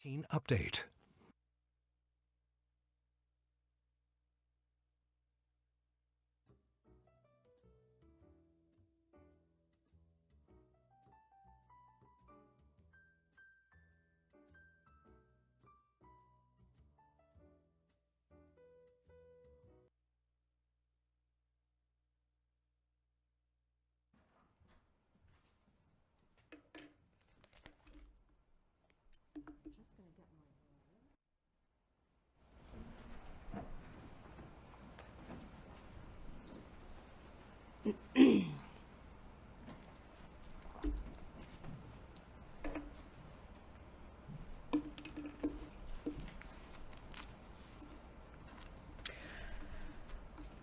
COVID-19 update.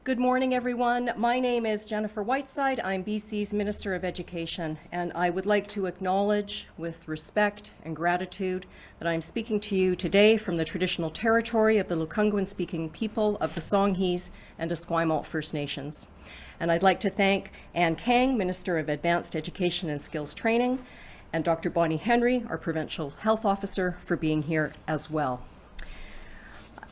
Good morning, everyone. My name is Jennifer Whiteside. I'm BC's Minister of Education, and I would like to acknowledge with respect and gratitude that I'm speaking to you today from the traditional territory of the Lekwungen-speaking people of the Songhees and Esquimalt First Nations. And I'd like to thank Ann Kang, Minister of Advanced Education and Skills Training, and Dr. Bonnie Henry, our Provincial Health Officer, for being here as well.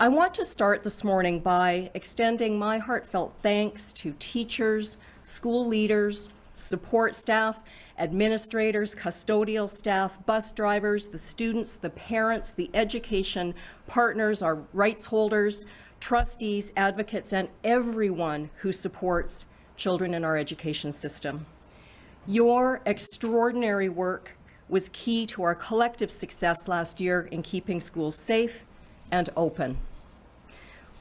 I want to start this morning by extending my heartfelt thanks to teachers, school leaders, support staff, administrators, custodial staff, bus drivers, the students, the parents, the education partners, our rights holders, trustees, advocates, and everyone who supports children in our education system. Your extraordinary work was key to our collective success last year in keeping schools safe and open.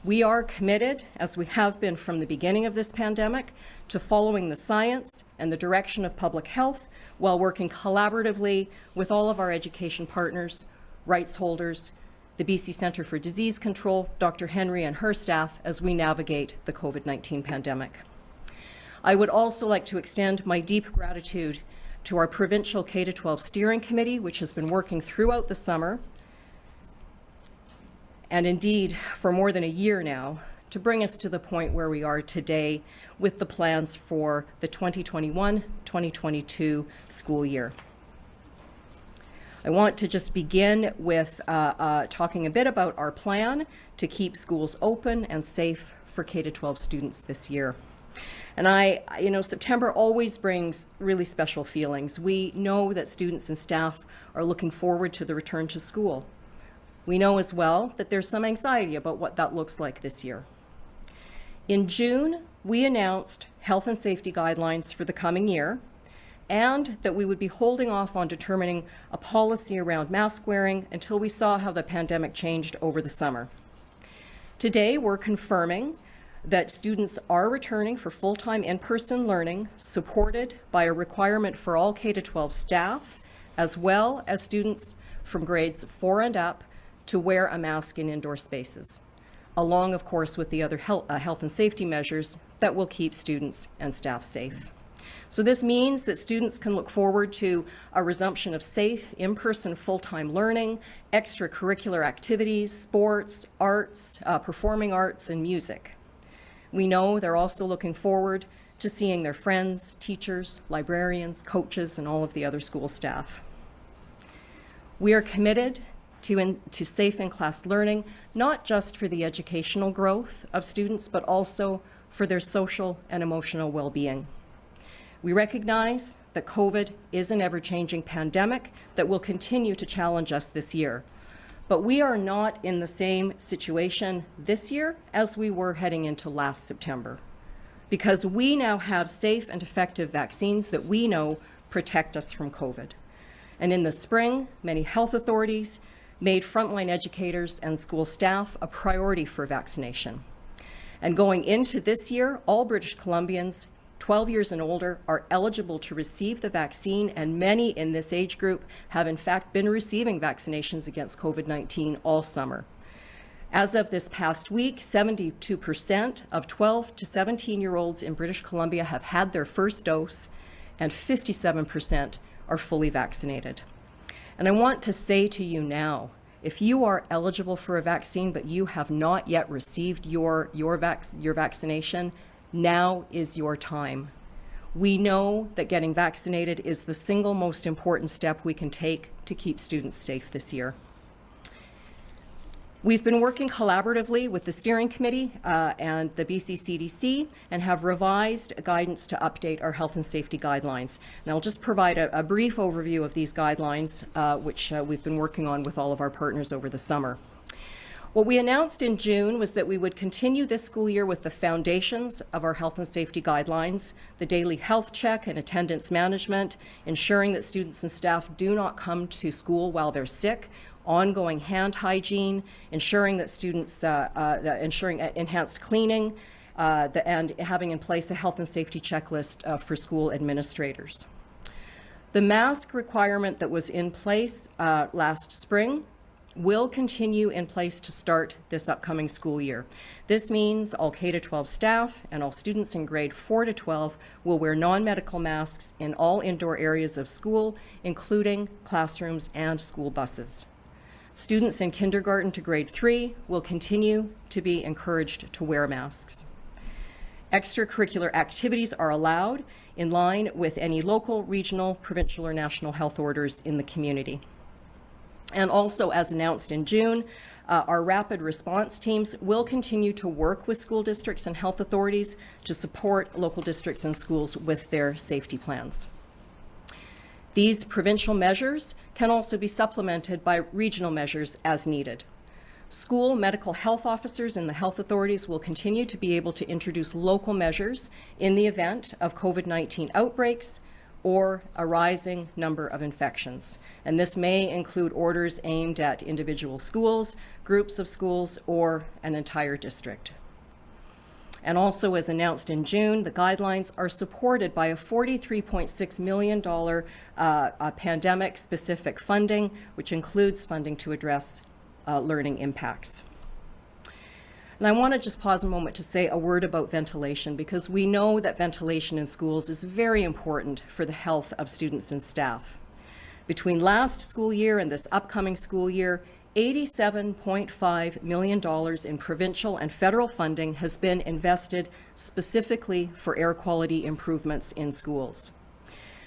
We are committed, as we have been from the beginning of this pandemic, to following the science and the direction of public health while working collaboratively with all of our education partners, rights holders, the BC Centre for Disease Control, Dr. Henry and her staff as we navigate the COVID-19 pandemic. I would also like to extend my deep gratitude to our Provincial K-12 Steering Committee, which has been working throughout the summer and indeed for more than a year now, to bring us to the point where we are today with the plans for the 2021-2022 school year. I want to just begin with talking a bit about our plan to keep schools open and safe for K-12 students this year. And September always brings really special feelings. We know that students and staff are looking forward to the return to school. We know as well that there's some anxiety about what that looks like this year. In June, we announced health and safety guidelines for the coming year, and that we would be holding off on determining a policy around mask wearing until we saw how the pandemic changed over the summer. Today, we're confirming that students are returning for full-time in-person learning, supported by a requirement for all K-12 staff, as well as students from grades 4 and up, to wear a mask in indoor spaces, along, of course, with the other health and safety measures that will keep students and staff safe. So this means that students can look forward to a resumption of safe, in-person, full-time learning, extracurricular activities, sports, arts, performing arts, and music. We know they're also looking forward to seeing their friends, teachers, librarians, coaches, and all of the other school staff. We are committed to safe in-class learning, not just for the educational growth of students, but also for their social and emotional well-being. We recognize that COVID is an ever-changing pandemic that will continue to challenge us this year. But we are not in the same situation this year as we were heading into last September, because we now have safe and effective vaccines that we know protect us from COVID. And in the spring, many health authorities made frontline educators and school staff a priority for vaccination. And going into this year, all British Columbians 12 years and older are eligible to receive the vaccine, and many in this age group have in fact been receiving vaccinations against COVID-19 all summer. As of this past week, 72% of 12 to 17-year-olds in British Columbia have had their first dose, and 57% are fully vaccinated. And I want to say to you now, if you are eligible for a vaccine but you have not yet received your vaccination, now is your time. We know that getting vaccinated is the single most important step we can take to keep students safe this year. We've been working collaboratively with the steering committee and the BC CDC and have revised guidance to update our health and safety guidelines. And I'll just provide a brief overview of these guidelines, which we've been working on with all of our partners over the summer. What we announced in June was that we would continue this school year with the foundations of our health and safety guidelines, the daily health check and attendance management, ensuring that students and staff do not come to school while they're sick, ongoing hand hygiene, ensuring that students, ensuring enhanced cleaning, and having in place a health and safety checklist for school administrators. The mask requirement that was in place last spring will continue in place to start this upcoming school year. This means all K-12 staff and all students in grade 4 to 12 will wear non-medical masks in all indoor areas of school, including classrooms and school buses. Students in kindergarten to grade 3 will continue to be encouraged to wear masks. Extracurricular activities are allowed in line with any local, regional, provincial, or national health orders in the community. And also, as announced in June, our rapid response teams will continue to work with school districts and health authorities to support local districts and schools with their safety plans. These provincial measures can also be supplemented by regional measures as needed. School medical health officers and the health authorities will continue to be able to introduce local measures in the event of COVID-19 outbreaks or a rising number of infections. And this may include orders aimed at individual schools, groups of schools, or an entire district. And also, as announced in June, the guidelines are supported by a $43.6 million pandemic-specific funding, which includes funding to address learning impacts. And I want to just pause a moment to say a word about ventilation, because we know that ventilation in schools is very important for the health of students and staff. Between last school year and this upcoming school year, $87.5 million in provincial and federal funding has been invested specifically for air quality improvements in schools.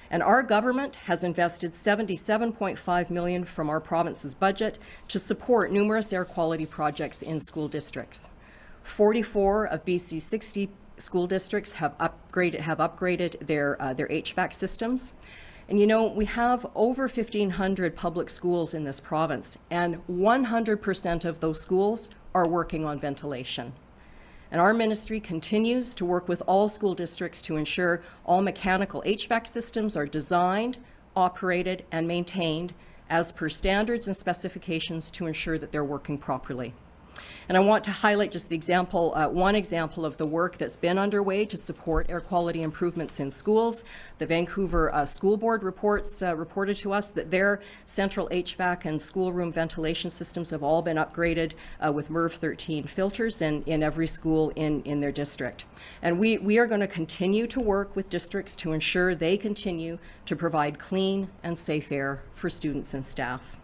And our government has invested $77.5 million from our province's budget to support numerous air quality projects in school districts. 44 of BC's 60 school districts have upgraded their HVAC systems. And you know, we have over 1,500 public schools in this province, and 100% of those schools are working on ventilation. And our ministry continues to work with all school districts to ensure all mechanical HVAC systems are designed, operated, and maintained as per standards and specifications to ensure that they're working properly. And I want to highlight just the example, one example of the work that's been underway to support air quality improvements in schools. The Vancouver School Board reported to us that their central HVAC and schoolroom ventilation systems have all been upgraded with MERV 13 filters in every school in their district. And we are going to continue to work with districts to ensure they continue to provide clean and safe air for students and staff.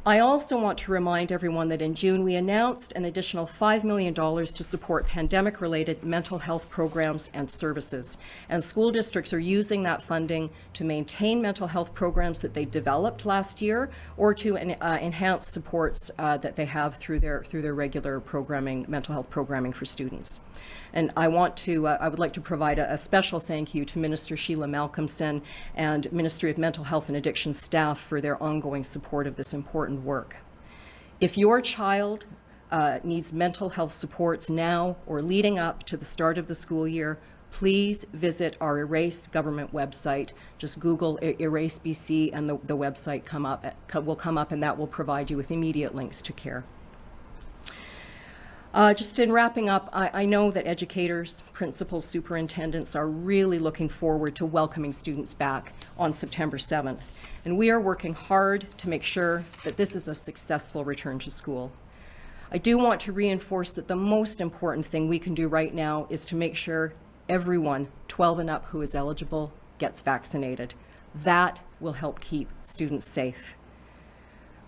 I also want to remind everyone that in June we announced an additional $5 million to support pandemic-related mental health programs and services. And school districts are using that funding to maintain mental health programs that they developed last year, or to enhance supports that they have through their regular programming, mental health programming for students. And I would like to provide a special thank you to Minister Sheila Malcolmson and Ministry of Mental Health and Addiction staff for their ongoing support of this important work. If your child needs mental health supports now or leading up to the start of the school year, please visit our Erase government website. Just Google Erase BC and the website will come up, and that will provide you with immediate links to care. Just in wrapping up, I know that educators, principals, superintendents are really looking forward to welcoming students back on September 7th. And we are working hard to make sure that this is a successful return to school. I do want to reinforce that the most important thing we can do right now is to make sure everyone 12 and up who is eligible gets vaccinated. That will help keep students safe.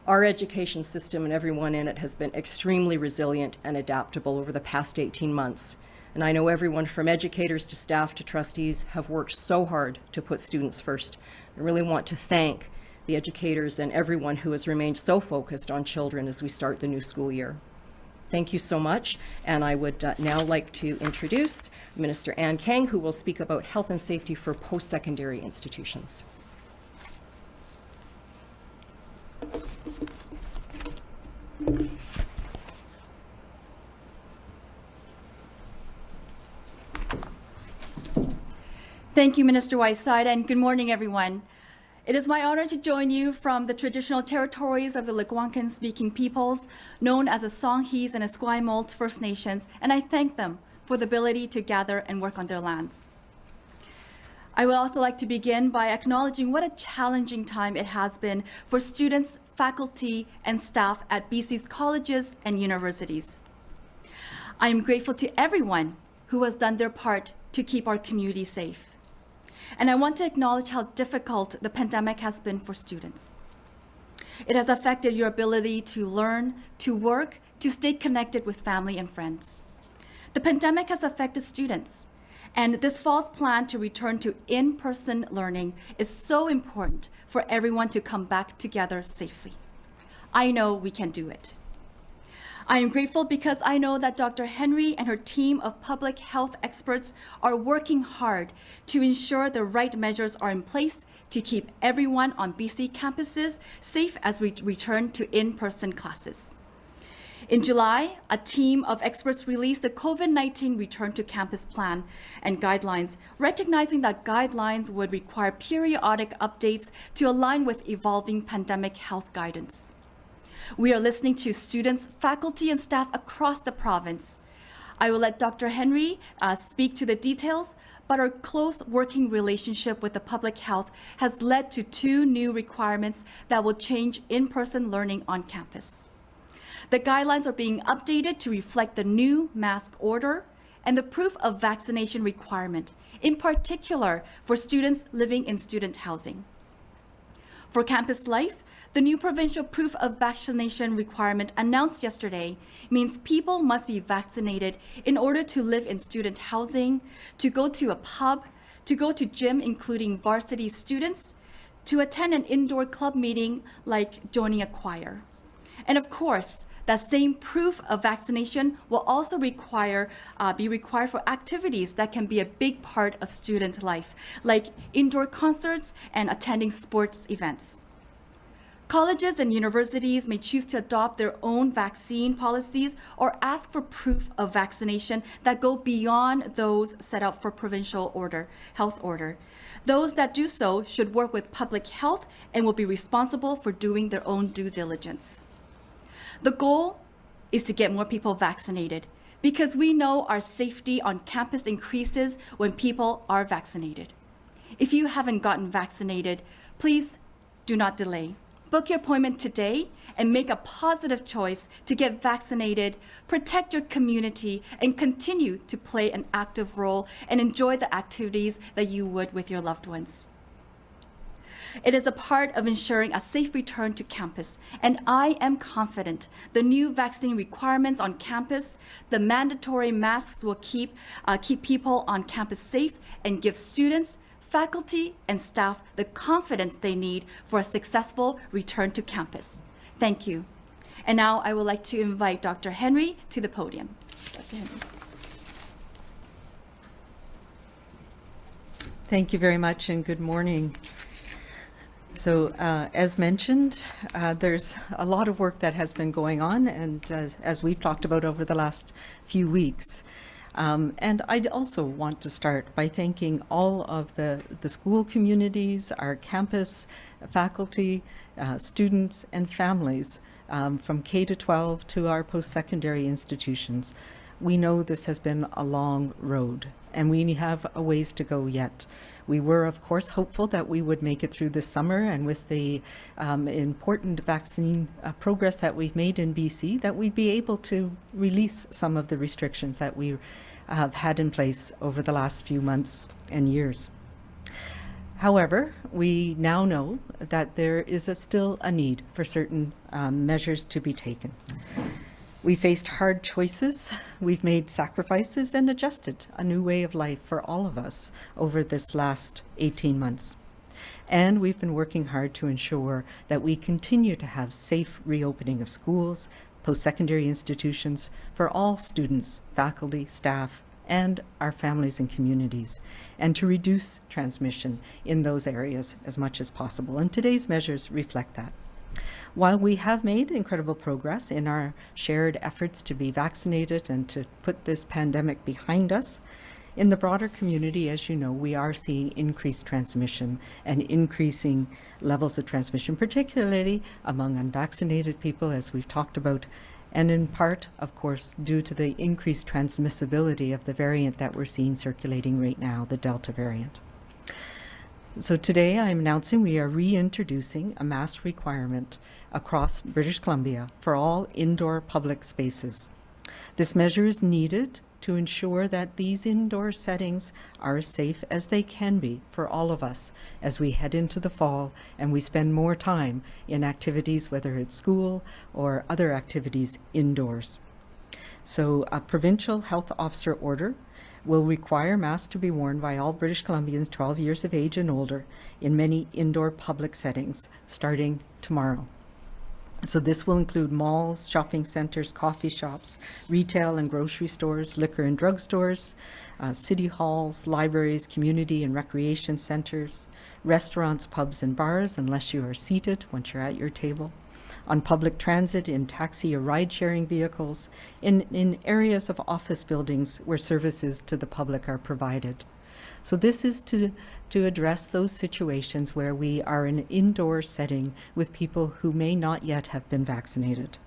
Our education system and everyone in it has been extremely resilient and adaptable over the past 18 months. And I know everyone from educators to staff to trustees have worked so hard to put students first. I really want to thank the educators, and everyone who has remained so focused on children as we start the new school year. Thank you so much, and I would now like to introduce Minister Kang, who will speak about health and safety for post-secondary institutions. Thank you, Minister Whiteside, and good morning, everyone. It is my honor to join you from the traditional territories of the Algonquin-speaking peoples, known as the Songhees and Esquimalt First Nations, and I thank them for the ability to gather and work on their lands. I would also like to begin by acknowledging what a challenging time it has been for students, faculty, and staff at BC's colleges and universities. I am grateful to everyone who has done their part to keep our community safe. And I want to acknowledge how difficult the pandemic has been for students. It has affected your ability to learn, to work, to stay connected with family and friends. The pandemic has affected students, and this fall's plan to return to in-person learning is so important for everyone to come back together safely. I know we can do it. I am grateful because I know that Dr. Henry and her team of public health experts are working hard to ensure the right measures are in place to keep everyone on BC campuses safe as we return to in-person classes. In July, a team of experts released the COVID-19 Return to Campus Plan and guidelines, recognizing that guidelines would require periodic updates to align with evolving pandemic health guidance. We are listening to students, faculty, and staff across the province. I will let Dr. Henry speak to the details, but our close working relationship with the public health has led to 2 new requirements that will change in-person learning on campus. The guidelines are being updated to reflect the new mask order and the proof of vaccination requirement, in particular for students living in student housing. For campus life, the new provincial proof of vaccination requirement announced yesterday means people must be vaccinated in order to live in student housing, to go to a pub, to go to gym, including varsity students, to attend an indoor club meeting like joining a choir. And of course, that same proof of vaccination will also be required for activities that can be a big part of student life, like indoor concerts and attending sports events. Colleges and universities may choose to adopt their own vaccine policies or ask for proof of vaccination that go beyond those set out for provincial health order. Those that do so should work with public health and will be responsible for doing their own due diligence. The goal is to get more people vaccinated because we know our safety on campus increases when people are vaccinated. If you haven't gotten vaccinated, please do not delay. Book your appointment today and make a positive choice to get vaccinated, protect your community, and continue to play an active role and enjoy the activities that you would with your loved ones. It is a part of ensuring a safe return to campus, and I am confident the new vaccine requirements on campus, the mandatory masks will keep people on campus safe and give students, faculty, and staff the confidence they need for a successful return to campus. Thank you. And now I would like to invite Dr. Henry to the podium. Dr. Henry. Thank you very much and good morning. So as mentioned, there's a lot of work that has been going on, and as we've talked about over the last few weeks. And I'd also want to start by thanking all of the school communities, our campus faculty, students, and families from K-12 to our post-secondary institutions. We know this has been a long road, and we have a ways to go yet. We were, of course, hopeful that we would make it through this summer, and with the important vaccine progress that we've made in BC, that we'd be able to release some of the restrictions that we have had in place over the last few months and years. However, we now know that there is still a need for certain measures to be taken. We faced hard choices, we've made sacrifices and adjusted a new way of life for all of us over this last 18 months. And we've been working hard to ensure that we continue to have safe reopening of schools, post-secondary institutions for all students, faculty, staff, and our families and communities, and to reduce transmission in those areas as much as possible. And today's measures reflect that. While we have made incredible progress in our shared efforts to be vaccinated and to put this pandemic behind us, in the broader community, as you know, we are seeing increased transmission and increasing levels of transmission, particularly among unvaccinated people, as we've talked about, and in part, of course, due to the increased transmissibility of the variant that we're seeing circulating right now, the Delta variant. So today I'm announcing we are reintroducing a mask requirement across British Columbia for all indoor public spaces. This measure is needed to ensure that these indoor settings are as safe as they can be for all of us as we head into the fall and we spend more time in activities, whether it's school or other activities indoors. So a provincial health officer order will require masks to be worn by all British Columbians 12 years of age and older in many indoor public settings starting tomorrow. So this will include malls, shopping centers, coffee shops, retail and grocery stores, liquor and drug stores, city halls, libraries, community and recreation centers, restaurants, pubs and bars, unless you are seated once you're at your table, on public transit, in taxi or ride-sharing vehicles, in areas of office buildings where services to the public are provided. So this is to address those situations where we are in an indoor setting with people who may not yet have been vaccinated.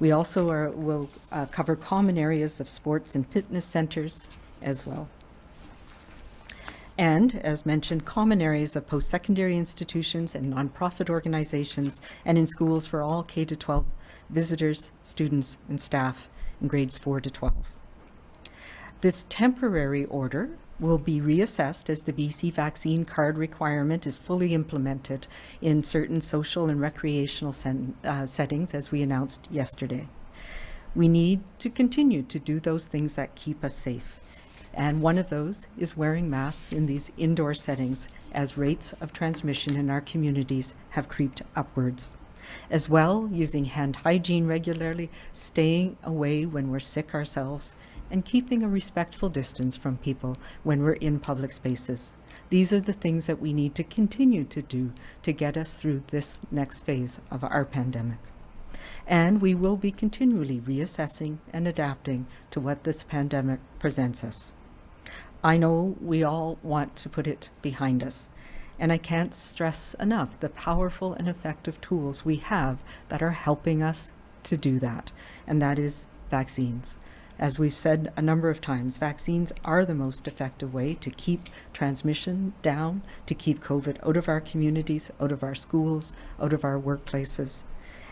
We also will cover common areas of sports and fitness centers as well. And, as mentioned, common areas of post-secondary institutions and nonprofit organizations and in schools for all K-12 visitors, students, and staff in grades 4 to 12. This temporary order will be reassessed as the BC vaccine card requirement is fully implemented in certain social and recreational settings, as we announced yesterday. We need to continue to do those things that keep us safe. And one of those is wearing masks in these indoor settings as rates of transmission in our communities have creeped upwards. As well, using hand hygiene regularly, staying away when we're sick ourselves, and keeping a respectful distance from people when we're in public spaces. These are the things that we need to continue to do to get us through this next phase of our pandemic. And we will be continually reassessing and adapting to what this pandemic presents us. I know we all want to put it behind us, and I can't stress enough the powerful and effective tools we have that are helping us to do that, and that is vaccines. As we've said a number of times, vaccines are the most effective way to keep transmission down, to keep COVID out of our communities, out of our schools, out of our workplaces.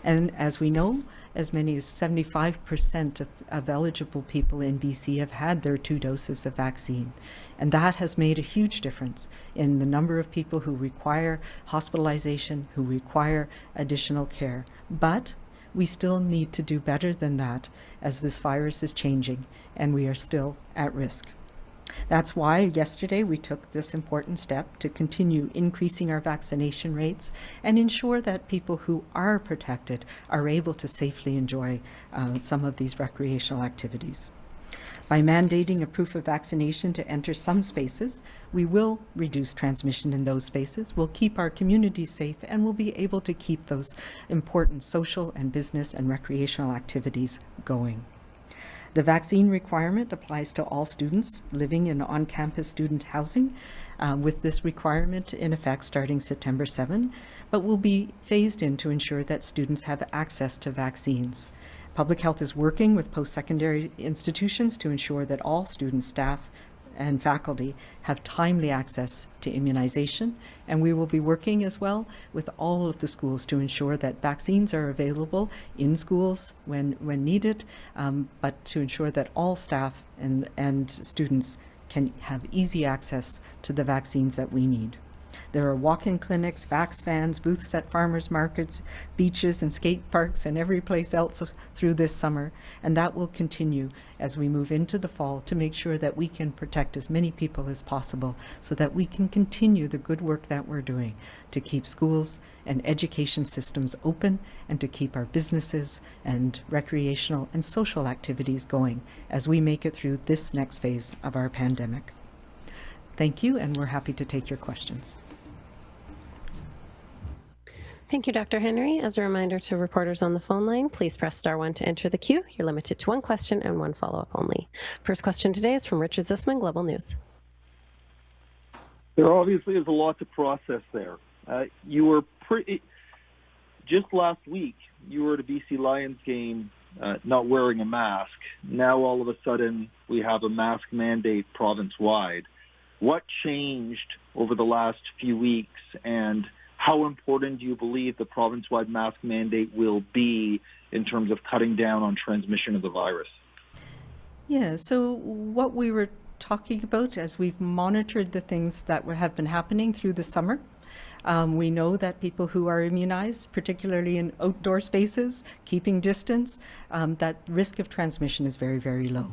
And as we know, as many as 75% of eligible people in BC have had their 2 doses of vaccine. And that has made a huge difference in the number of people who require hospitalization, who require additional care. But we still need to do better than that as this virus is changing and we are still at risk. That's why yesterday we took this important step to continue increasing our vaccination rates and ensure that people who are protected are able to safely enjoy some of these recreational activities. By mandating a proof of vaccination to enter some spaces, we will reduce transmission in those spaces, we'll keep our communities safe, and we'll be able to keep those important social and business and recreational activities going. The vaccine requirement applies to all students living in on-campus student housing, with this requirement in effect starting September 7, but will be phased in to ensure that students have access to vaccines. Public Health is working with post-secondary institutions to ensure that all students, staff, and faculty have timely access to immunization, and we will be working as well with all of the schools to ensure that vaccines are available in schools when needed, but to ensure that all staff and students can have easy access to the vaccines that we need. There are walk-in clinics, vax vans, booths at farmers markets, beaches and skate parks and every place else through this summer. And that will continue as we move into the fall to make sure that we can protect as many people as possible so that we can continue the good work that we're doing to keep schools and education systems open and to keep our businesses and recreational and social activities going as we make it through this next phase of our pandemic. Thank you, and we're happy to take your questions. Thank you, Dr. Henry. As a reminder to reporters on the phone line, please press star 1 to enter the queue. You're limited to one question and one follow-up only. First question today is from Richard Zussman, Global News. There obviously is a lot to process there. You were just last week, you were at a BC Lions game not wearing a mask. Now all of a sudden we have a mask mandate province-wide. What changed over the last few weeks, and how important do you believe the province-wide mask mandate will be in terms of cutting down on transmission of the virus? Yeah, so what we were talking about as we've monitored the things that have been happening through the summer, we know that people who are immunized, particularly in outdoor spaces, keeping distance, that risk of transmission is very, very low.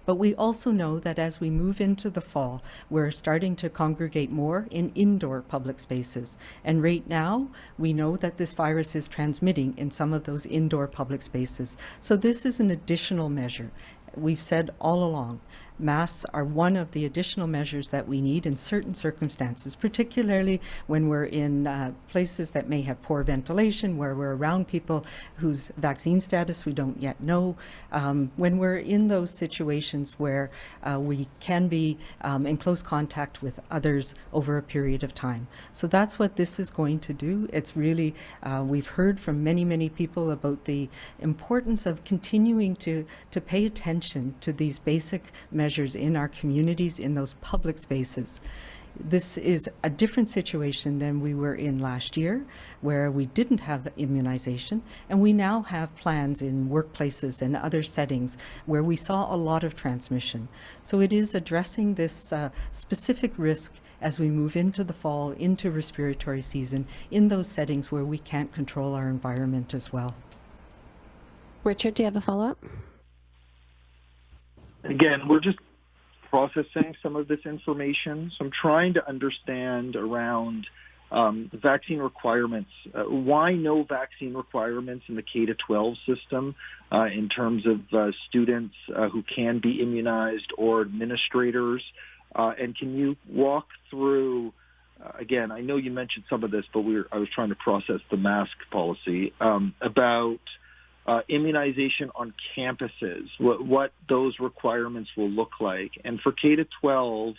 But we also know that as we move into the fall, we're starting to congregate more in indoor public spaces. And right now, we know that this virus is transmitting in some of those indoor public spaces. So this is an additional measure. We've said all along, masks are one of the additional measures that we need in certain circumstances, particularly when we're in places that may have poor ventilation, where we're around people whose vaccine status we don't yet know, when we're in those situations where we can be in close contact with others over a period of time. So that's what this is going to do. It's really, we've heard from many, many people about the importance of continuing to pay attention to these basic measures in our communities, in those public spaces. This is a different situation than we were in last year, where we didn't have immunization, and we now have plans in workplaces and other settings where we saw a lot of transmission. So it is addressing this specific risk as we move into the fall, into respiratory season, in those settings where we can't control our environment as well. Richard, do you have a follow-up? Again, we're just processing some of this information. So I'm trying to understand around vaccine requirements. Why no vaccine requirements in the K-12 system in terms of students who can be immunized or administrators? And can you walk through, again, I know you mentioned some of this, but I was trying to process the mask policy, about immunization on campuses, what those requirements will look like. And for K-12,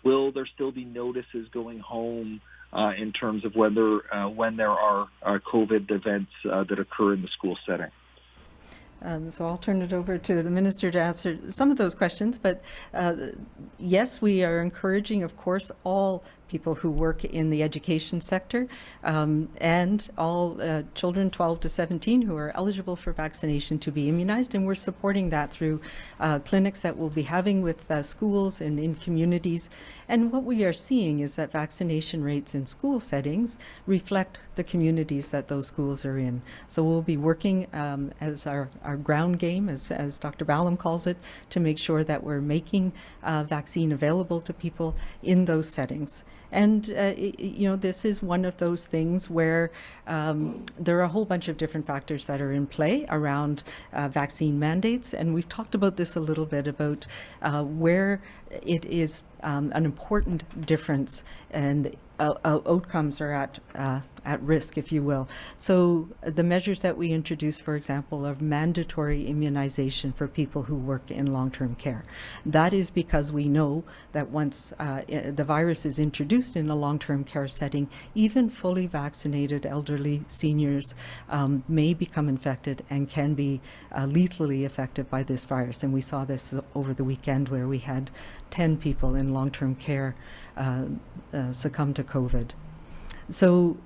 will there still be notices going home in terms of whether when there are COVID events that occur in the school setting? So I'll turn it over to the Minister to answer some of those questions. But yes, we are encouraging, of course, all people who work in the education sector and all children 12 to 17 who are eligible for vaccination to be immunized. And we're supporting that through clinics that we'll be having with schools and in communities. And what we are seeing is that vaccination rates in school settings reflect the communities that those schools are in. So we'll be working as our ground game, as Dr. Ballum calls it, to make sure that we're making vaccine available to people in those settings. And, you know, this is one of those things where there are a whole bunch of different factors that are in play around vaccine mandates. And we've talked about this a little bit about where it is an important difference and outcomes are at risk, if you will. So the measures that we introduce, for example, of mandatory immunization for people who work in long-term care. That is because we know that once the virus is introduced in a long-term care setting, even fully vaccinated elderly seniors may become infected and can be lethally affected by this virus. And we saw this over the weekend where we had 10 people in long-term care succumb to COVID. So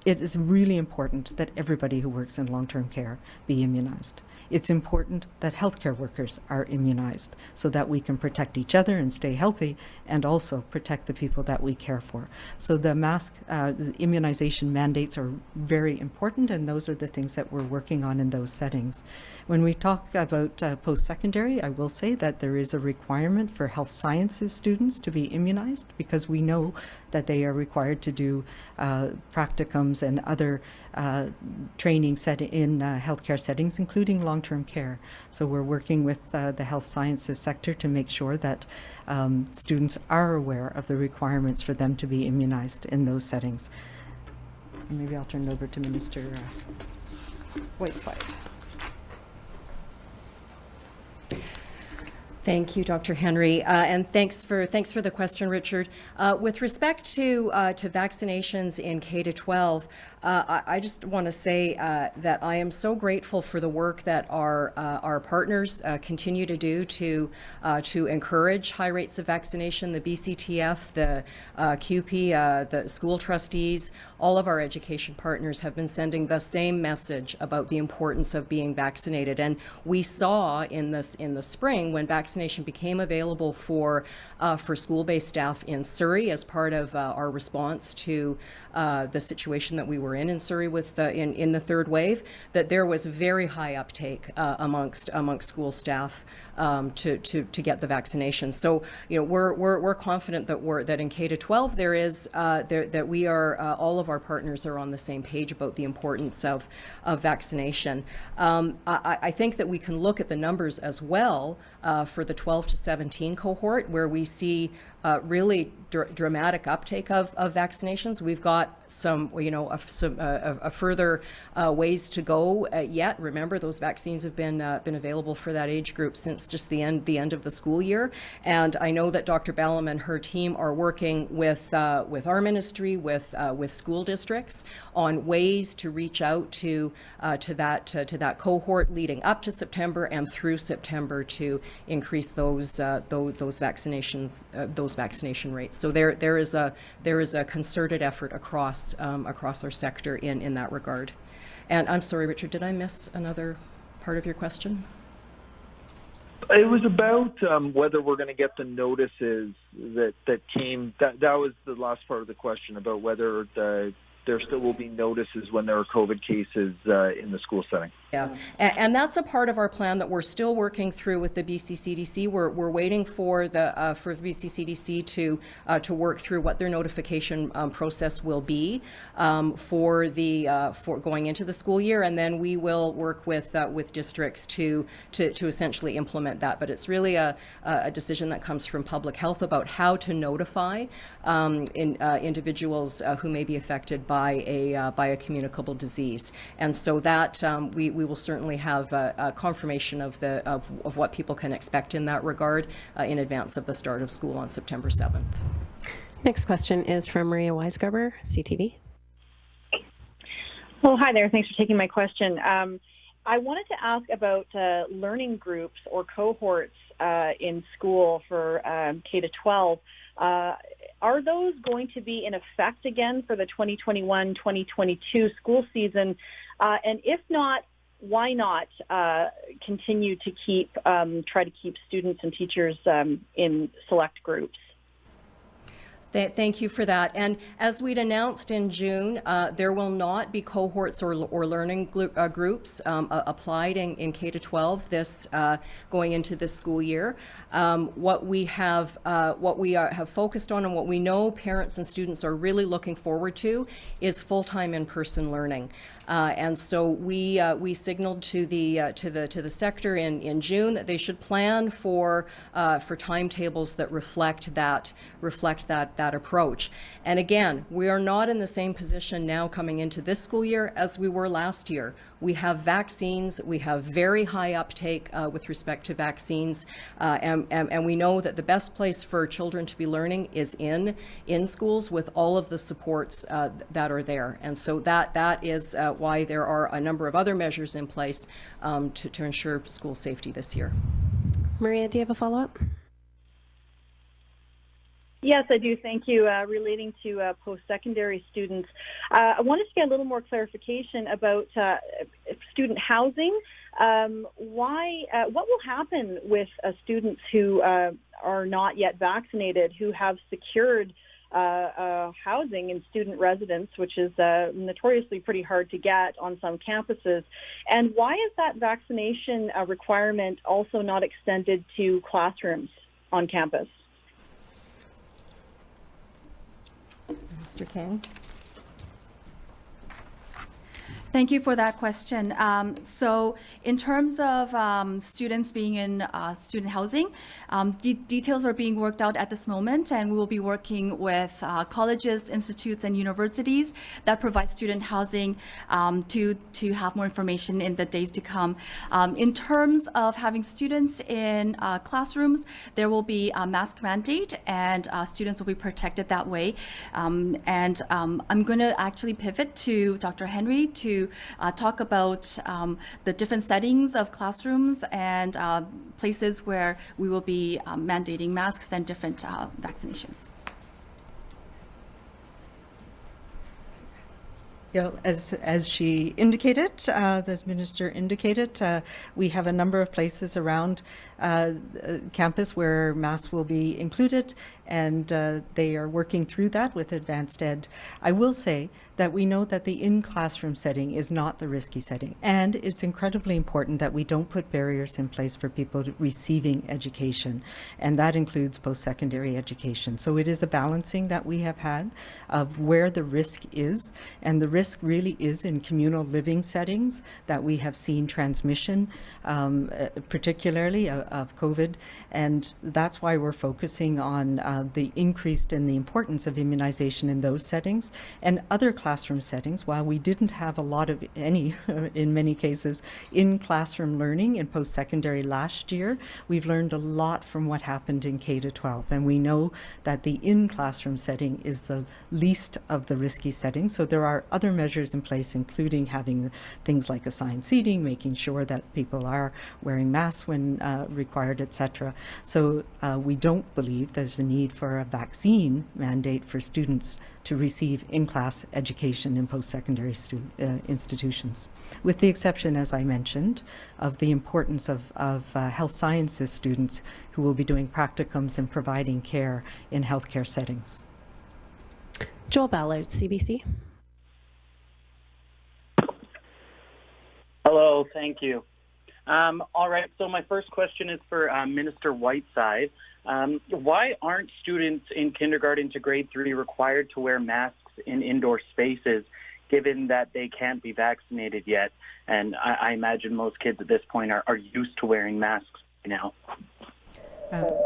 it is really important that everybody who works in long-term care be immunized. It's important that healthcare workers are immunized so that we can protect each other and stay healthy, and also protect the people that we care for. So the the immunization mandates are very important, and those are the things that we're working on in those settings. When we talk about post-secondary, I will say that there is a requirement for health sciences students to be immunized, because we know that they are required to do practicums and other training set in healthcare settings, including long-term care. So we're working with the health sciences sector to make sure that students are aware of the requirements for them to be immunized in those settings. And maybe I'll turn it over to Minister Whiteside. Thank you, Dr. Henry, and thanks for the question, Richard. With respect to vaccinations in K-12, I just want to say that I am so grateful for the work that our partners continue to do to encourage high rates of vaccination. The BCTF, the QP, the school trustees, all of our education partners have been sending the same message about the importance of being vaccinated. And we saw in the spring, when vaccination became available for school-based staff in Surrey as part of our response to the situation that we were in Surrey with in the third wave, that there was very high uptake amongst school staff to get the vaccination. So we're confident that in K-12 that we are all of our partners are on the same page about the importance of vaccination. I think that we can look at the numbers as well for the 12 to 17 cohort, where we see really dramatic uptake of vaccinations. We've got some further ways to go yet. Remember, those vaccines have been available for that age group since just the end of the school year. And I know that Dr. Bellum and her team are working with our ministry, with school districts, on ways to reach out to that cohort leading up to September and through September to increase those vaccination rates. So there is a concerted effort across our sector in that regard. And I'm sorry, Richard, did I miss another part of your question? It was about whether we're going to get the notices that came. That was the last part of the question, about whether there still will be notices when there are COVID cases in the school setting. Yeah, and that's a part of our plan that we're still working through with the BCCDC. We're waiting for the BCCDC to work through what their notification process will be for going into the school year, and then we will work with districts to essentially implement that. But it's really a decision that comes from public health about how to notify individuals who may be affected by a communicable disease, and so that we will certainly have a confirmation of what people can expect in that regard in advance of the start of school on September 7th. Next question is from Maria Weisgarber, CTV. Well, hi there. Thanks for taking my question. I wanted to ask about learning groups or cohorts in school for K-12. Are those going to be in effect again for the 2021-2022 school season? And if not, why not continue to try to keep students and teachers in select groups? Thank you for that. And as we'd announced in June, there will not be cohorts or learning groups applied in K-12 this going into this school year. What we have focused on, and what we know parents and students are really looking forward to, is full-time in-person learning. And so we signaled to the sector in June that they should plan for timetables that reflect that approach. And again, we are not in the same position now coming into this school year as we were last year. We have vaccines, we have very high uptake with respect to vaccines, and we know that the best place for children to be learning is in schools with all of the supports that are there. And so that is why there are a number of other measures in place to ensure school safety this year. Maria, do you have a follow-up? Yes, I do. Thank you. Relating to post-secondary students, I wanted to get a little more clarification about student housing. What will happen with students who are not yet vaccinated, who have secured housing in student residence, which is notoriously pretty hard to get on some campuses? And why is that vaccination requirement also not extended to classrooms on campus? Mr. Kang? Thank you for that question. So in terms of students being in student housing, details are being worked out at this moment, and we will be working with colleges, institutes, and universities that provide student housing to have more information in the days to come. In terms of having students in classrooms, there will be a mask mandate, and students will be protected that way. I'm going to actually pivot to Dr. Henry to talk about the different settings of classrooms and places where we will be mandating masks and different vaccinations. Yeah, as she indicated, as Minister indicated, we have a number of places around campus where masks will be included, and they are working through that with Advanced Ed. I will say that we know that the in-classroom setting is not the risky setting, and it's incredibly important that we don't put barriers in place for people receiving education, and that includes post-secondary education. So it is a balancing that we have had of where the risk is, and the risk really is in communal living settings that we have seen transmission, particularly of COVID, and that's why we're focusing on the increased and the importance of immunization in those settings. And other classroom settings, while we didn't have a lot of any, in many cases, in-classroom learning in post-secondary last year, we've learned a lot from what happened in K-12, and we know that the in-classroom setting is the least of the risky settings. So there are other measures in place, including having things like assigned seating, making sure that people are wearing masks when required, etc. So we don't believe there's a need for a vaccine mandate for students to receive in-class education in post-secondary institutions, with the exception, as I mentioned, of the importance of health sciences students who will be doing practicums and providing care in healthcare settings. Joel Ballard, CBC. Hello, thank you. All right, so my first question is for Minister Whiteside. Why aren't students in kindergarten to grade 3 required to wear masks in indoor spaces, given that they can't be vaccinated yet? And I imagine most kids at this point are used to wearing masks now.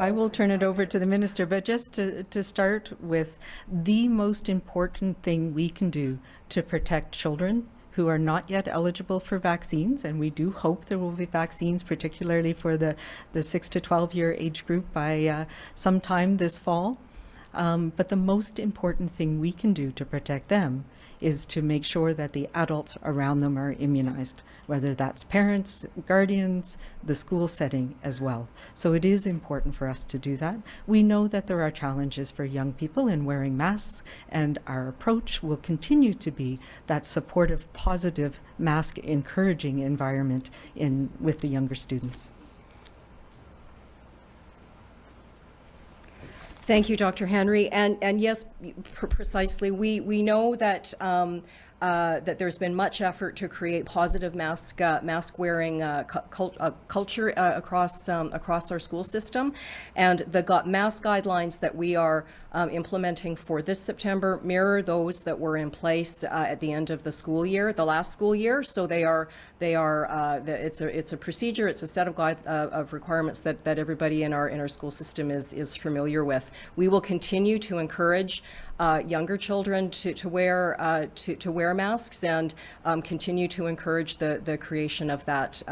I will turn it over to the Minister, but just to start with, the most important thing we can do to protect children who are not yet eligible for vaccines, and we do hope there will be vaccines, particularly for the 6 to 12 year age group by sometime this fall. But the most important thing we can do to protect them is to make sure that the adults around them are immunized, whether that's parents, guardians, the school setting as well. So it is important for us to do that. We know that there are challenges for young people in wearing masks, and our approach will continue to be that supportive, positive, mask encouraging environment with the younger students. Thank you, Dr. Henry. And yes, precisely, we know that that there's been much effort to create positive mask wearing culture across our school system, and the mask guidelines that we are implementing for this September mirror those that were in place at the end of the last school year. So it's a procedure, it's a set of requirements that everybody in our school system is familiar with. We will continue to encourage younger children to wear masks, and continue to encourage the creation of that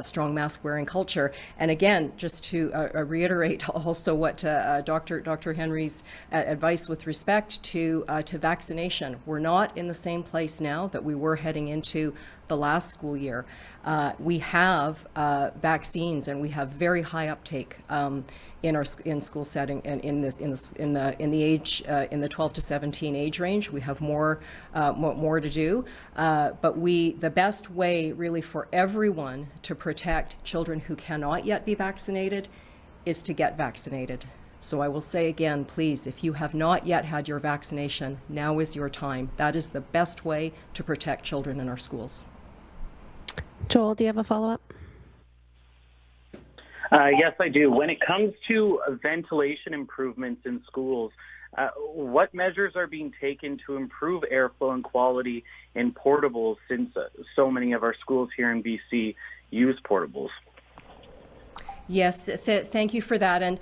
strong mask wearing culture. And again, just to reiterate also what Dr. Henry's advice with respect to vaccination. We're not in the same place now that we were heading into the last school year. We have vaccines, and we have very high uptake in school setting and in the 12 to 17 age range. We have more to do, but the best way really for everyone to protect children who cannot yet be vaccinated is to get vaccinated. So I will say again, please, if you have not yet had your vaccination, now is your time. That is the best way to protect children in our schools. Joel, do you have a follow-up? Yes, I do. When it comes to ventilation improvements in schools, what measures are being taken to improve airflow and quality in portables, since so many of our schools here in BC use portables? Yes, thank you for that. And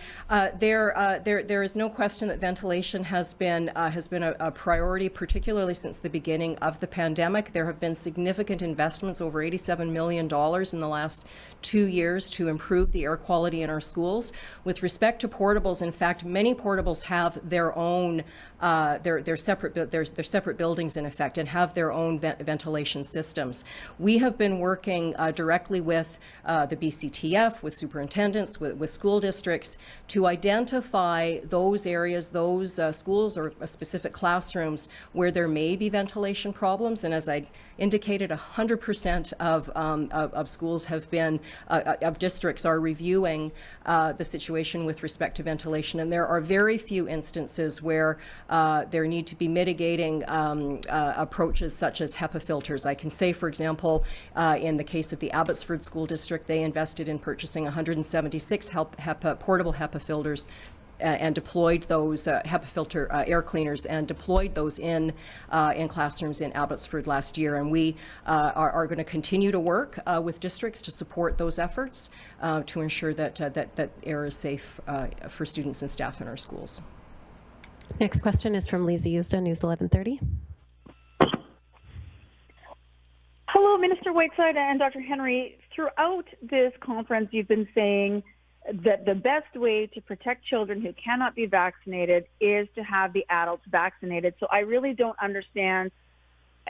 there is no question that ventilation has been a priority, particularly since the beginning of the pandemic. There have been significant investments, over $87 million in the last 2 years, to improve the air quality in our schools. With respect to portables, in fact, many portables have their own their separate buildings in effect, and have their own ventilation systems. We have been working directly with the BCTF, with superintendents, with school districts, to identify those areas, those schools or specific classrooms where there may be ventilation problems. And as I indicated, 100% of schools have been, of districts are reviewing the situation with respect to ventilation. And there are very few instances where there need to be mitigating approaches such as HEPA filters. I can say, for example, in the case of the Abbotsford School District, they invested in purchasing 176 portable HEPA filters and deployed those HEPA filter air cleaners, and deployed those in classrooms in Abbotsford last year. And we are going to continue to work with districts to support those efforts to ensure that air is safe for students and staff in our schools. Next question is from Lisa Euston, News 1130. Hello, Minister Whiteside and Dr. Henry. Throughout this conference, you've been saying that the best way to protect children who cannot be vaccinated is to have the adults vaccinated. So I really don't understand,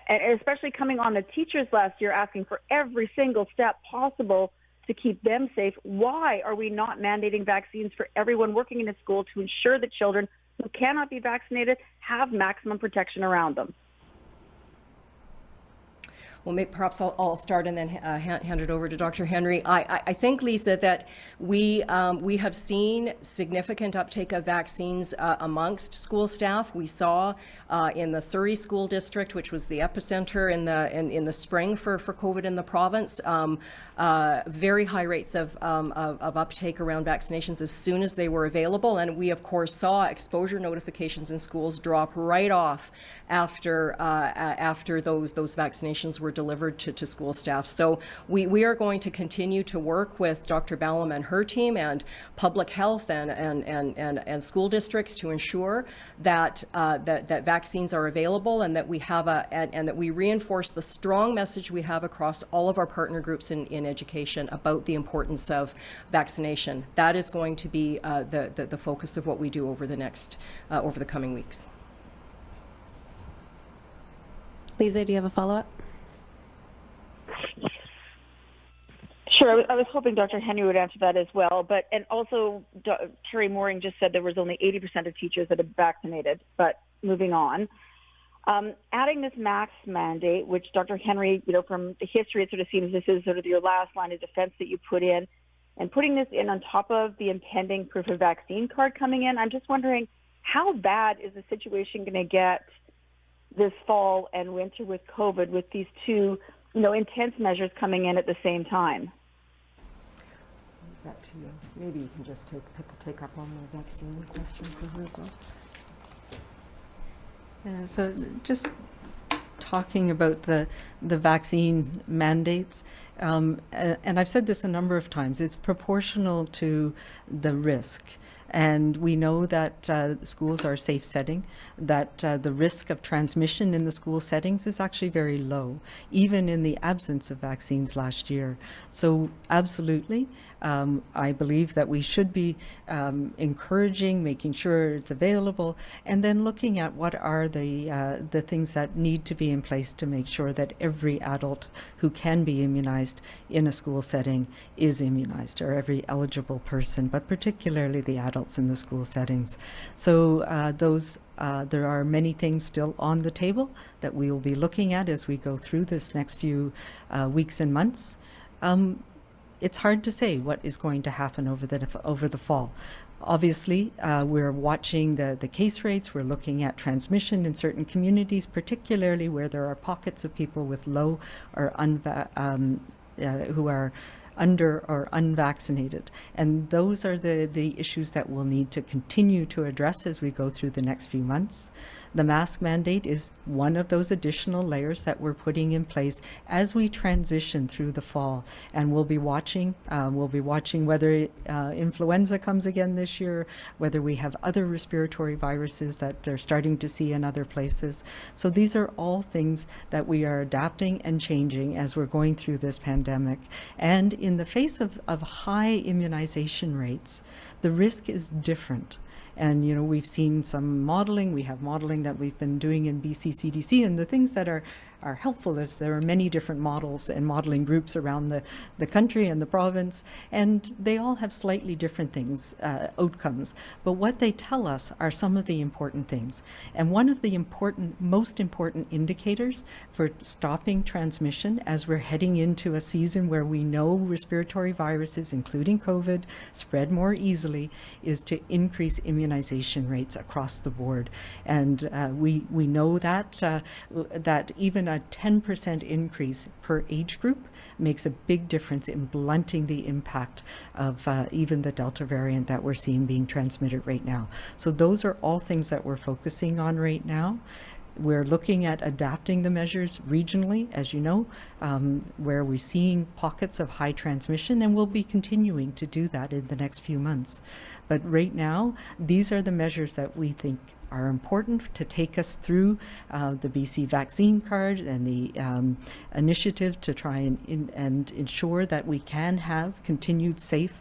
especially coming on the teachers last year, asking for every single step possible to keep them safe. Why are we not mandating vaccines for everyone working in a school to ensure that children who cannot be vaccinated have maximum protection around them? Well, maybe perhaps I'll start and then hand it over to Dr. Henry. I think, Lisa, that we have seen significant uptake of vaccines amongst school staff. We saw in the Surrey School District, which was the epicenter in the spring for COVID in the province, very high rates of uptake around vaccinations as soon as they were available. And we, of course, saw exposure notifications in schools drop right off after those vaccinations were delivered to school staff. So we are going to continue to work with Dr. Ballum and her team and public health and school districts to ensure that that vaccines are available, and that we have and that we reinforce the strong message we have across all of our partner groups in education about the importance of vaccination. That is going to be the focus of what we do over the coming weeks. Lisa, do you have a follow-up? Sure. I was hoping Dr. Henry would answer that as well. And also, Terry Mooring just said there was only 80% of teachers that are vaccinated. But moving on, adding this mask mandate, which Dr. Henry, from the history, it sort of seems this is sort of your last line of defense that you put in, and putting this in on top of the impending proof of vaccine card coming in. I'm just wondering, how bad is the situation going to get this fall and winter with COVID, with these two, intense measures coming in at the same time? That to you. Maybe you can just take up on the vaccine question for her as well. Yeah, so just talking about the vaccine mandates, and I've said this a number of times, it's proportional to the risk. And we know that schools are a safe setting, that the risk of transmission in the school settings is actually very low, even in the absence of vaccines last year. So absolutely, I believe that we should be encouraging, making sure it's available, and then looking at what are the things that need to be in place to make sure that every adult who can be immunized in a school setting is immunized, or every eligible person, but particularly the adults in the school settings. So there are many things still on the table that we will be looking at as we go through this next few weeks and months. It's hard to say what is going to happen over the fall. Obviously, we're watching the case rates. We're looking at transmission in certain communities, particularly where there are pockets of people with low or who are under or unvaccinated. And those are the issues that we'll need to continue to address as we go through the next few months. The mask mandate is one of those additional layers that we're putting in place as we transition through the fall. And we'll be watching whether influenza comes again this year, whether we have other respiratory viruses that they're starting to see in other places. So these are all things that we are adapting and changing as we're going through this pandemic. And in the face of high immunization rates, the risk is different. And, you know, we've seen some modeling. We have modeling that we've been doing in BC CDC, and the things that are helpful is there are many different models and modeling groups around the country and the province, and they all have slightly different things, outcomes. But what they tell us are some of the important things. And one of the most important indicators for stopping transmission as we're heading into a season where we know respiratory viruses, including COVID, spread more easily, is to increase immunization rates across the board. And we know that even a 10% increase per age group makes a big difference in blunting the impact of even the Delta variant that we're seeing being transmitted right now. So those are all things that we're focusing on right now. We're looking at adapting the measures regionally, as you know, where we're seeing pockets of high transmission, and we'll be continuing to do that in the next few months. But right now, these are the measures that we think are important to take us through the BC vaccine card and the initiative to try and ensure that we can have continued safe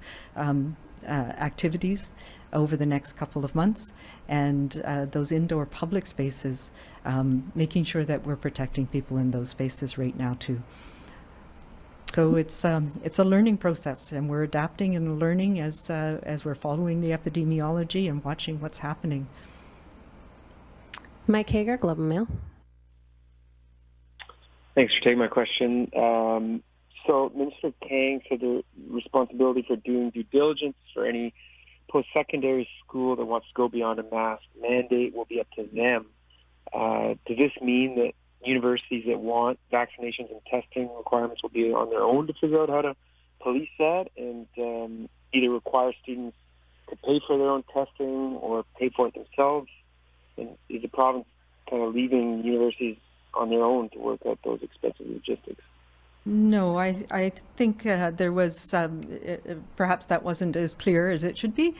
activities over the next couple of months, and those indoor public spaces, making sure that we're protecting people in those spaces right now too. So it's a learning process, and we're adapting and learning as we're following the epidemiology and watching what's happening. Mike Hager, Global Mail. Thanks for taking my question. So Minister Kang said the responsibility for doing due diligence for any post-secondary school that wants to go beyond a mask mandate will be up to them. Does this mean that universities that want vaccinations and testing requirements will be on their own to figure out how to police that, and either require students to pay for their own testing or pay for it themselves? And is the province kind of leaving universities on their own to work out those expensive logistics? No, I think there was, perhaps that wasn't as clear as it should be.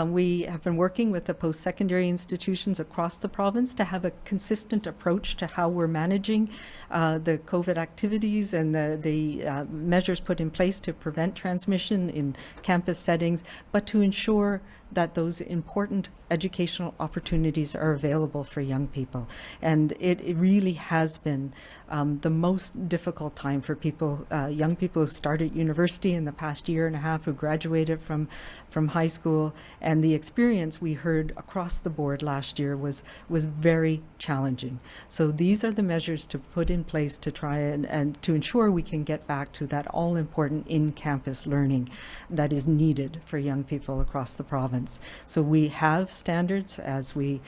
We have been working with the post-secondary institutions across the province to have a consistent approach to how we're managing the COVID activities and the measures put in place to prevent transmission in campus settings, but to ensure that those important educational opportunities are available for young people. And it really has been the most difficult time for people, young people who started university in the past year and a half, who graduated from high school. And the experience we heard across the board last year was very challenging. So these are the measures to put in place to try and to ensure we can get back to that all-important in-campus learning that is needed for young people across the province. So we have standards, as we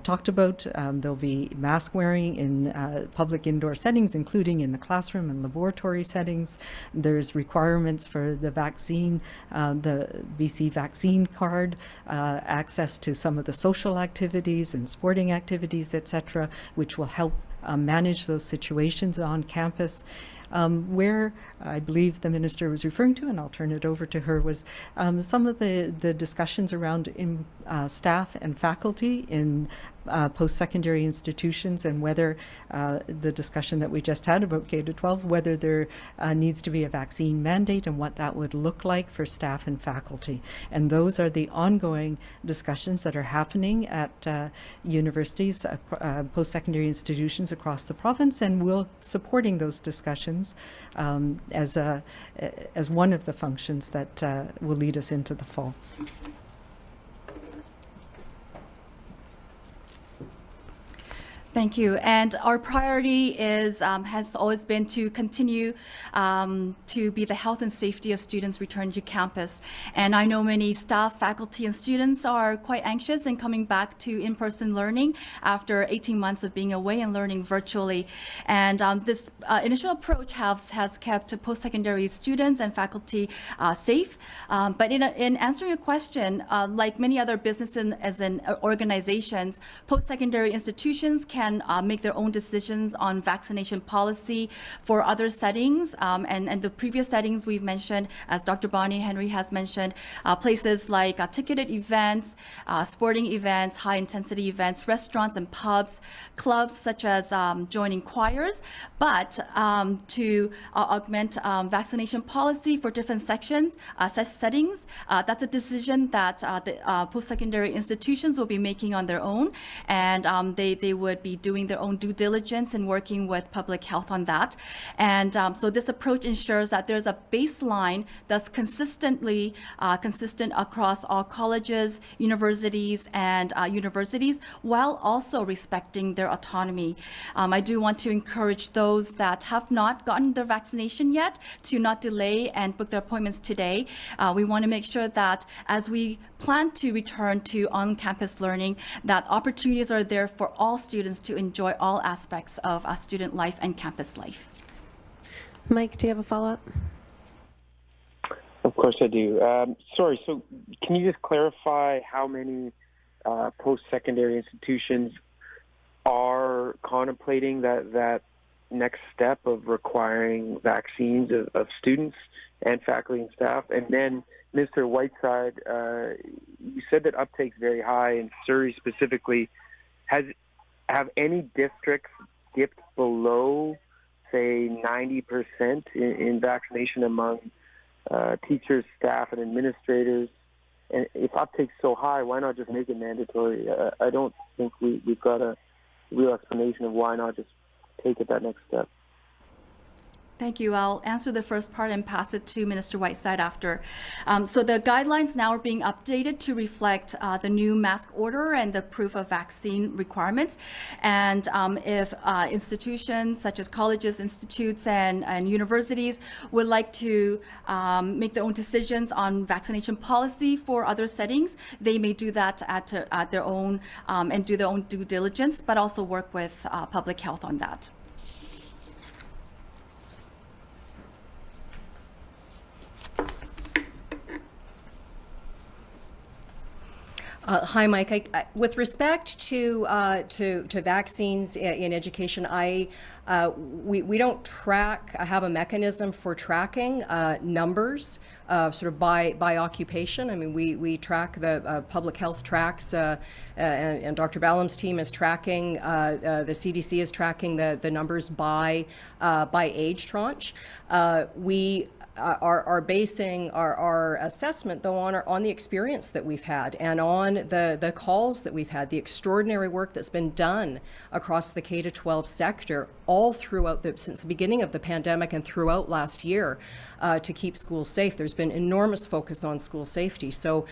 talked about. There'll be mask wearing in public indoor settings, including in the classroom and laboratory settings. There's requirements for the vaccine, the BC vaccine card, access to some of the social activities and sporting activities, etc., which will help manage those situations on campus. Where I believe the minister was referring to, and I'll turn it over to her, was some of the discussions around staff and faculty in post-secondary institutions and whether the discussion that we just had about K-12, whether there needs to be a vaccine mandate and what that would look like for staff and faculty. And those are the ongoing discussions that are happening at universities, post-secondary institutions across the province, and we're supporting those discussions as one of the functions that will lead us into the fall. Thank you. And our priority is has always been to continue to be the health and safety of students returning to campus. And I know many staff, faculty, and students are quite anxious in coming back to in-person learning after 18 months of being away and learning virtually. And this initial approach has kept post-secondary students and faculty safe. But in answering your question, like many other businesses and organizations, post-secondary institutions can make their own decisions on vaccination policy for other settings. And the previous settings we've mentioned, as Dr. Bonnie Henry has mentioned, places like ticketed events, sporting events, high-intensity events, restaurants and pubs, clubs such as joining choirs. But to augment vaccination policy for different settings, that's a decision that the post-secondary institutions will be making on their own. And they would be doing their own due diligence and working with public health on that. And so this approach ensures that there's a baseline that's consistent across all colleges, universities, and universities, while also respecting their autonomy. I do want to encourage those that have not gotten their vaccination yet to not delay and book their appointments today. We want to make sure that as we plan to return to on-campus learning, that opportunities are there for all students to enjoy all aspects of student life and campus life. Mike, do you have a follow-up? Of course I do. Sorry, so can you just clarify how many post-secondary institutions are contemplating that next step of requiring vaccines of students and faculty and staff? And then, Mr. Whiteside, you said that uptake's very high in Surrey specifically. Have any districts dipped below, say, 90% in vaccination among teachers, staff, and administrators? And if uptake's so high, why not just make it mandatory? I don't think we've got a real explanation of why not just take it that next step. Thank you. I'll answer the first part and pass it to Minister Whiteside after. So the guidelines now are being updated to reflect the new mask order and the proof of vaccine requirements. And if institutions such as colleges, institutes, and universities would like to make their own decisions on vaccination policy for other settings, they may do that at their own and do their own due diligence, but also work with public health on that. Hi, Mike. With respect to vaccines in education, we don't have a mechanism for tracking numbers sort of by occupation. I mean, we track the public health tracks, and Dr. Ballam's team is tracking. The CDC is tracking the numbers by age tranche. We are basing our assessment, though, on the experience that we've had and on the calls that we've had, the extraordinary work that's been done across the K-12 sector all throughout since the beginning of the pandemic and throughout last year to keep schools safe. There's been enormous focus on school safety. So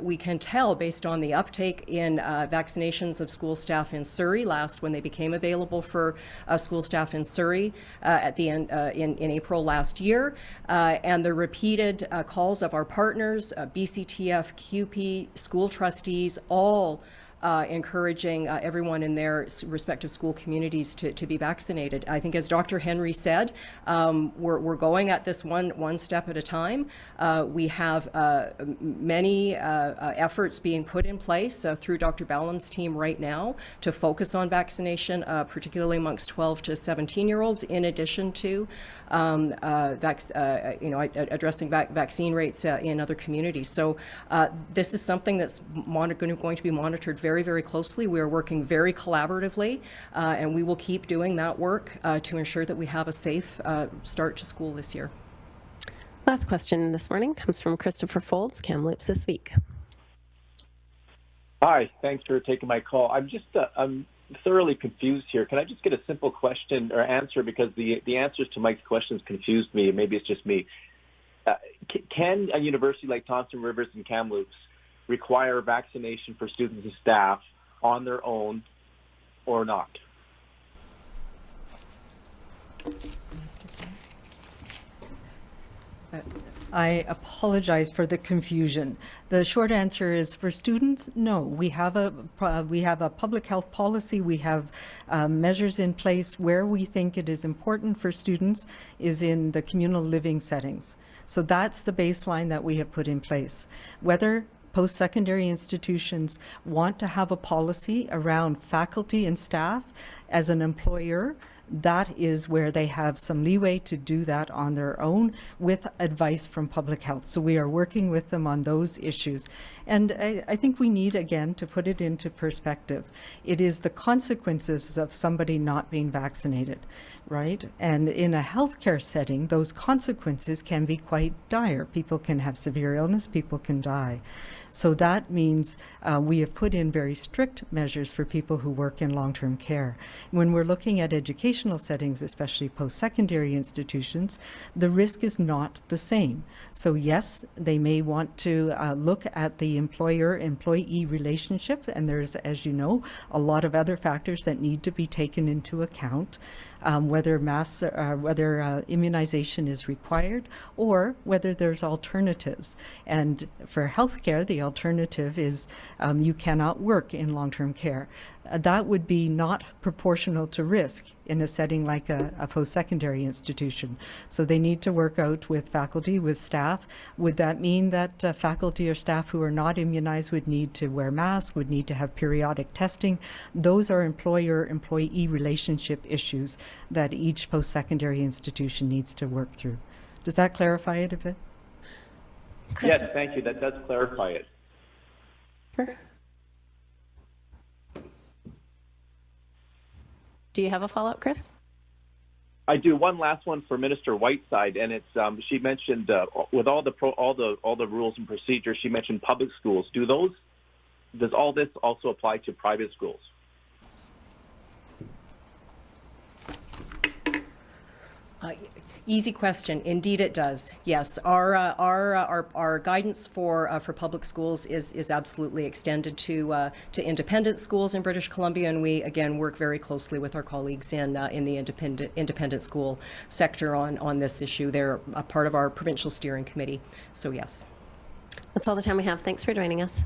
we can tell based on the uptake in vaccinations of school staff in Surrey when they became available for school staff in Surrey at the end in April last year, and the repeated calls of our partners, BCTF, CUPE, school trustees, all encouraging everyone in their respective school communities to be vaccinated. I think, as Dr. Henry said, we're going at this one step at a time. We have many efforts being put in place through Dr. Ballam's team right now to focus on vaccination, particularly amongst 12 to 17-year-olds, in addition to addressing vaccine rates in other communities. So this is something that's going to be monitored very very, very closely. We are working very collaboratively, and we will keep doing that work to ensure that we have a safe start to school this year. Last question this morning comes from Christopher Folds, Kamloops This Week. Hi, thanks for taking my call. I'm thoroughly confused here. Can I just get a simple question or answer, because the answers to Mike's questions confused me. Maybe it's just me. Can a university like Thompson Rivers and Kamloops require vaccination for students and staff on their own or not? I apologize for the confusion. The short answer is, for students, no. We have a public health policy. We have measures in place. Where we think it is important for students is in the communal living settings. So that's the baseline that we have put in place. Whether post-secondary institutions want to have a policy around faculty and staff as an employer, that is where they have some leeway to do that on their own with advice from public health. So we are working with them on those issues. And I think we need, again, to put it into perspective. It is the consequences of somebody not being vaccinated, right? And in a healthcare setting, those consequences can be quite dire. People can have severe illness, people can die. So that means we have put in very strict measures for people who work in long-term care. When we're looking at educational settings, especially post-secondary institutions, the risk is not the same. So yes, they may want to look at the employer-employee relationship, and there's, as you know, a lot of other factors that need to be taken into account. Whether immunization is required or whether there's alternatives. And for healthcare, the alternative is you cannot work in long-term care. That would be not proportional to risk in a setting like a post-secondary institution. So they need to work out with faculty, with staff. Would that mean that faculty or staff who are not immunized would need to wear masks, would need to have periodic testing? Those are employer-employee relationship issues that each post-secondary institution needs to work through. Does that clarify it a bit? Yes, thank you. That does clarify it. Do you have a follow-up, Chris? I do. One last one for Minister Whiteside, and it's she mentioned with all the rules and procedures. She mentioned public schools. Does all this also apply to private schools? Easy question. Indeed, it does. Yes, our guidance for public schools is absolutely extended to independent schools in British Columbia, and we again work very closely with our colleagues in the independent school sector on this issue. They're a part of our provincial steering committee. So yes. That's all the time we have. Thanks for joining us.